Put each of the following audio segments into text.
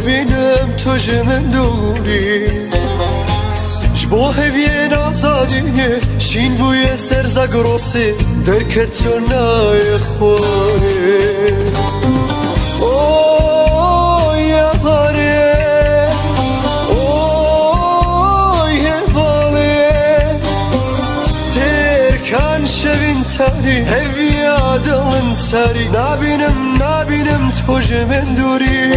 ببینم تو جمن دوری جبو هوین آزادیه شین بوی سرزا گروسی درکت تو نای خواره اوه یاره اوه یواله سترکان شوین تاری هوی آدلن ساری نبینم تو جمن دوری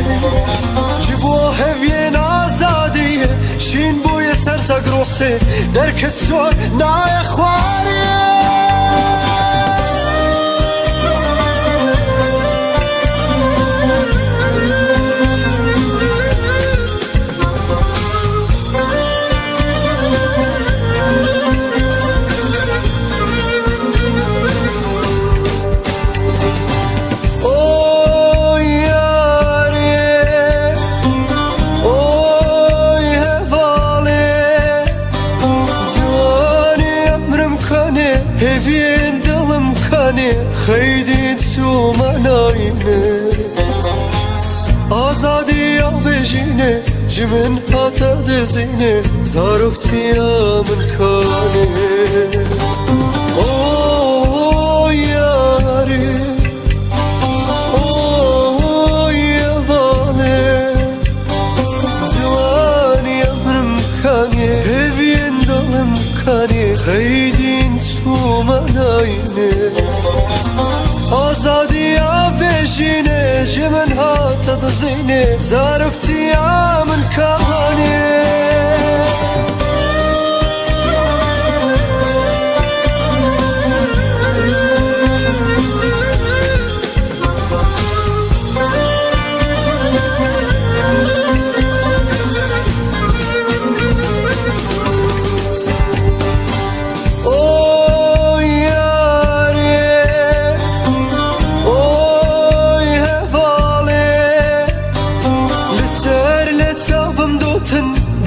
جبو هوین آزادیه شین بوی سرزا گروسی درکت تو نای خواره هفين دلم كاني خيدي تو مناينه آزادي آوجينه جمن هاتا دزينه زاروكتي من كاني اوه ياري اوه يوالي دواني امرم كاني هفين دلم كاني خيدين تو مناينه آزادی آوشینه جمن ها تدزینه زارکتی آمن کانه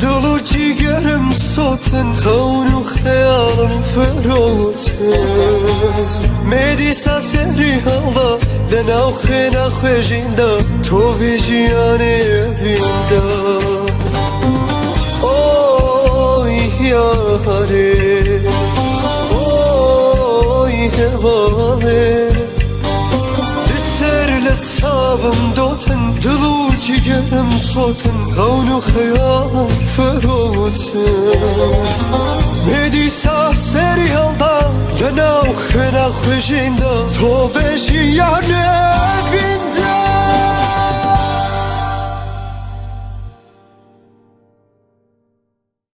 دلو جیگرم صوتن خون و خیالم فروتن میدیسا سری حالا دناو خینا خوشیندا تو ویجیانه ویندا اوی یاره اوی هواله لسر لتصابم دوتن دلو جیگرم صوتن خون و خیالم فروتن میدیسا سری حالا دناو خینا خوشیندا تو ویجیانه ویندا